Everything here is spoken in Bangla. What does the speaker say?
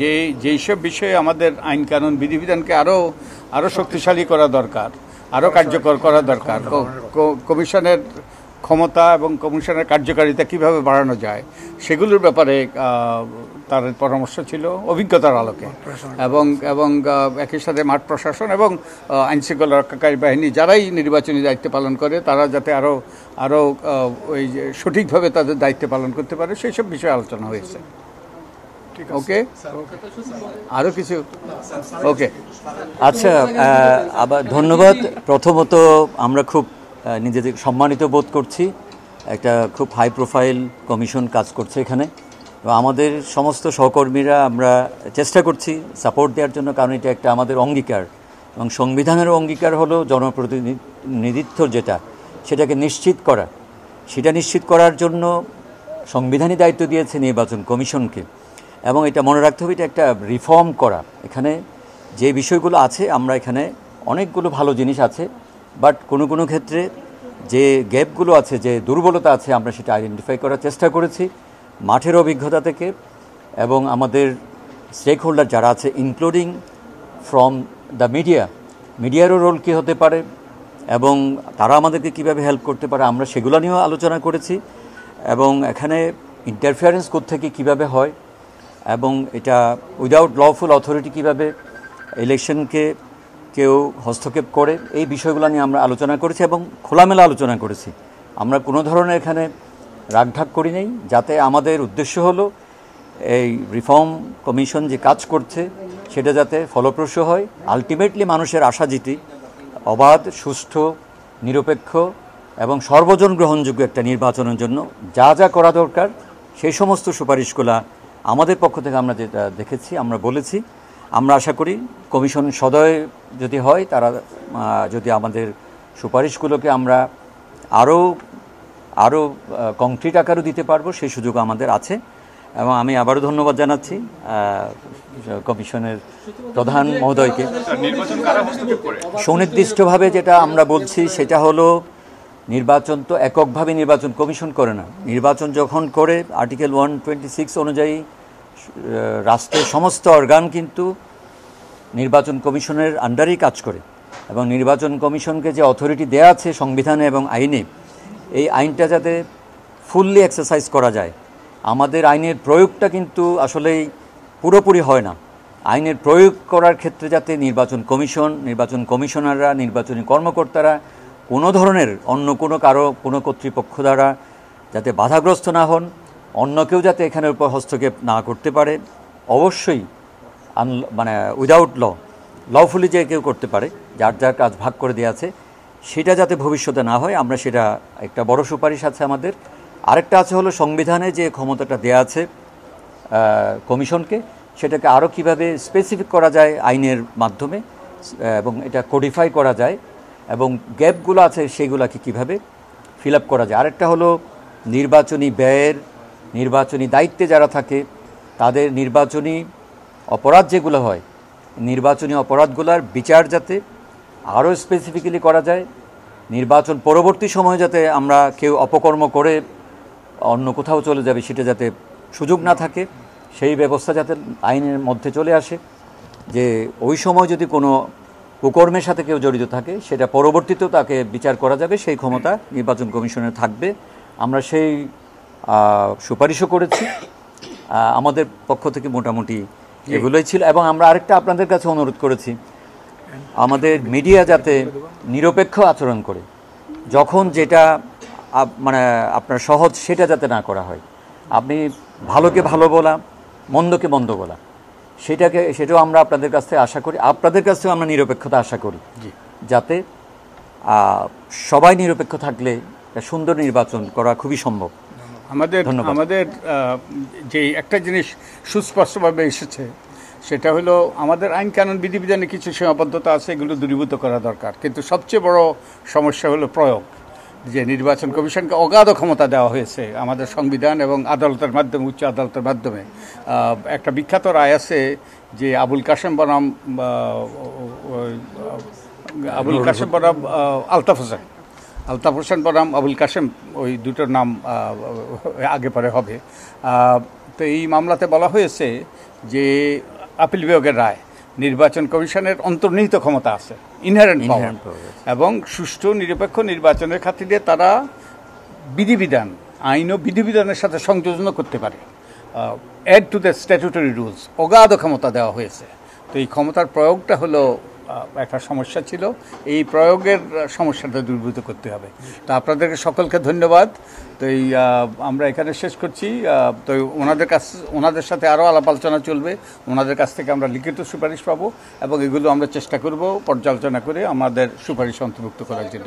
যেই সব বিষয়ে আমাদের আইন কানুন বিধিবিধানকে আরও শক্তিশালী করা দরকার, আরও কার্যকর করা দরকার, কমিশনের ক্ষমতা এবং কমিশনের কার্যকারিতা কিভাবে বাড়ানো যায় সেগুলোর ব্যাপারে তার পরামর্শ ছিল অভিজ্ঞতার আলোকে, এবং একই সাথে মাঠ প্রশাসন এবং আইনশৃঙ্খলা রক্ষাকারী বাহিনী যারাই নির্বাচনী দায়িত্ব পালন করে তারা যাতে আরও ওই যে সঠিকভাবে তাদের দায়িত্ব পালন করতে পারে সেই সব বিষয়ে আলোচনা হয়েছে। ওকে, আরও কিছু? ওকে, আচ্ছা, আবার ধন্যবাদ। প্রথমত আমরা খুব নিজেদের সম্মানিত বোধ করছি, একটা খুব হাই প্রোফাইল কমিশন কাজ করছে এখানে। আমাদের সমস্ত সহকর্মীরা আমরা চেষ্টা করছি সাপোর্ট দেওয়ার জন্য, কারণ এটা একটা আমাদের অঙ্গীকার এবং সংবিধানের অঙ্গীকার হলো জনপ্রতিনিধিত্ব যেটা, সেটাকে নিশ্চিত করা। সেটা নিশ্চিত করার জন্য সংবিধানই দায়িত্ব দিয়েছে নির্বাচন কমিশনকে, এবং এটা মনে রাখতে হবে এটা একটা রিফর্ম করা। এখানে যে বিষয়গুলো আছে, আমরা এখানে অনেকগুলো ভালো জিনিস আছে, বাট কোনো ক্ষেত্রে যে গ্যাপগুলো আছে, যে দুর্বলতা আছে, আমরা সেটা আইডেন্টিফাই করার চেষ্টা করেছি মাঠের অভিজ্ঞতা থেকে, এবং আমাদের স্টেক হোল্ডার যারা আছে ইনক্লুডিং ফ্রম দ্য মিডিয়ারও রোল কী হতে পারে এবং তারা আমাদেরকে কীভাবে হেল্প করতে পারে, আমরা সেগুলো নিয়েও আলোচনা করেছি। এবং এখানে ইন্টারফিয়ারেন্স কোত্থেকে কীভাবে হয় এবং এটা উইদাউট লফুল অথরিটি কীভাবে ইলেকশনকে কেউ হস্তক্ষেপ করে, এই বিষয়গুলো নিয়ে আমরা আলোচনা করেছি এবং খোলামেলা আলোচনা করেছি। আমরা কোনো ধরনের এখানে রাগঢাক করি নেই, যাতে আমাদের উদ্দেশ্য হলো এই রিফর্ম কমিশন যে কাজ করছে সেটা যাতে ফলপ্রসূ হয়, আলটিমেটলি মানুষের আশাজিতি অবাধ, সুষ্ঠু, নিরপেক্ষ এবং সর্বজন গ্রহণযোগ্য একটা নির্বাচনের জন্য যা যা করা দরকার সেই সমস্ত সুপারিশগুলো আমাদের পক্ষ থেকে আমরা যেটা দেখেছি আমরা বলেছি। আমরা আশা করি কমিশন সদয় যদি হয়, তারা যদি আমাদের সুপারিশগুলোকে আমরা আরও কংক্রিট আকারও দিতে পারবো, সেই সুযোগ আমাদের আছে। এবং আমি আবারও ধন্যবাদ জানাচ্ছি কমিশনের প্রধান মহোদয়কে। সুনির্দিষ্টভাবে যেটা আমরা বলছি সেটা হলো, নির্বাচন তো এককভাবে নির্বাচন কমিশন করে না। নির্বাচন যখন করে আর্টিকেল 126 অনুযায়ী রাষ্ট্রের সমস্ত অর্গান কিন্তু নির্বাচন কমিশনের আন্ডারেই কাজ করে, এবং নির্বাচন কমিশনকে যে অথরিটি দেয়া আছে সংবিধানে এবং আইনে, এই আইনটা যাতে ফুললি এক্সারসাইজ করা যায়। আমাদের আইনের প্রয়োগটা কিন্তু আসলেই পুরোপুরি হয় না। আইনের প্রয়োগ করার ক্ষেত্রে যাতে নির্বাচন কমিশন, নির্বাচন কমিশনাররা, নির্বাচনী কর্মকর্তারা কোনো ধরনের অন্য কোনো কর্তৃপক্ষ দ্বারা যাতে বাধাগ্রস্ত না হন, অন্য কেউ যাতে এখানের উপর হস্তক্ষেপ না করতে পারে, অবশ্যই মানে উইদাউট লফুলি যে কেউ করতে পারে, যার যার কাজ ভাগ করে দেওয়া আছে, সেটা যাতে ভবিষ্যতে না হয়, আমরা সেটা একটা বড় সুপারিশ আছে আমাদের। আরেকটা আছে হলো সংবিধানে যে ক্ষমতাটা দেয়া আছে কমিশনকে, সেটাকে আরও কীভাবে স্পেসিফিক করা যায় আইনের মাধ্যমে, এবং এটা কোডিফাই করা যায়, এবং গ্যাপগুলো আছে সেইগুলোকে কীভাবে ফিল আপ করা যায়। আরেকটা হলো নির্বাচনী ব্যয়ের, নির্বাচনী দায়িত্বে যারা থাকে তাদের নির্বাচনী অপরাধ যেগুলো হয়, নির্বাচনী অপরাধগুলোর বিচার যাতে আরও স্পেসিফিক্যালি করা যায়। নির্বাচন পরবর্তী সময়ে যাতে আমরা কেউ অপকর্ম করে অন্য কোথাও চলে যাবে সেটা যাতে সুযোগ না থাকে, সেই ব্যবস্থা যাতে আইনের মধ্যে চলে আসে, যে ওই সময় যদি কোনো কুকর্মের সাথে কেউ জড়িত থাকে সেটা পরবর্তীতেও তাকে বিচার করা যাবে, সেই ক্ষমতা নির্বাচন কমিশনের থাকবে। আমরা সেই সুপারিশও করেছি। আমাদের পক্ষ থেকে মোটামুটি এগুলোই ছিল। এবং আমরা আরেকটা আপনাদের কাছে অনুরোধ করেছি, আমাদের মিডিয়া যাতে নিরপেক্ষ আচরণ করে, যখন যেটা মানে আপনার সহজ সেটা যাতে না করা হয়। আপনি ভালোকে ভালো বলা, মন্দকে মন্দ বলা, সেটাও আমরা আপনাদের কাছ থেকে আশা করি। আপনাদের কাছ থেকেও আমরা নিরপেক্ষতা আশা করি, যাতে সবাই নিরপেক্ষ থাকলে সুন্দর নির্বাচন করা খুবই সম্ভব। আমাদের যে একটা জিনিস সুস্পষ্টভাবে এসেছে সেটা হলো, আমাদের আইন কানুন বিধিবিধানে কিছু সীমাবদ্ধতা আছে, এগুলো দূরীভূত করা দরকার। কিন্তু সবচেয়ে বড় সমস্যা হলো প্রয়োগ, যে নির্বাচন কমিশনকে অগাধ ক্ষমতা দেওয়া হয়েছে আমাদের সংবিধান এবং আদালতের মাধ্যমে, উচ্চ আদালতের মাধ্যমে। একটা বিখ্যাত রায় আছে যে আবুল কাশেম বনাম আলতাফ হোসেন বনাম আবুল কাশেম, ওই দুটোর নাম আগে পরে হবে। তো এই মামলাতে বলা হয়েছে যে আপিল বিভাগের রায় নির্বাচন কমিশনের অন্তর্নিহিত ক্ষমতা আছে, ইনহেরেন্ট পাওয়ার, এবং সুষ্ঠু নিরপেক্ষ নির্বাচনের খাতিরে তারা বিধিবিধান, আইন ও বিধিবিধানের সাথে সংযোজনও করতে পারে, add to the statutory rules, অগাধ ক্ষমতা দেওয়া হয়েছে। তো এই ক্ষমতার প্রয়োগটা হলো একটা সমস্যা ছিল, এই প্রয়োগের সমস্যাটা দূরীভূত করতে হবে। তো আপনাদেরকে সকলকে ধন্যবাদ। তো এই আমরা এখানে শেষ করছি। তো ওনাদের সাথে আরও আলাপ আলোচনা চলবে, ওনাদের কাছ থেকে আমরা লিখিত সুপারিশ পাবো এবং এগুলো আমরা চেষ্টা করব পর্যালোচনা করে আমাদের সুপারিশ অন্তর্ভুক্ত করার জন্য।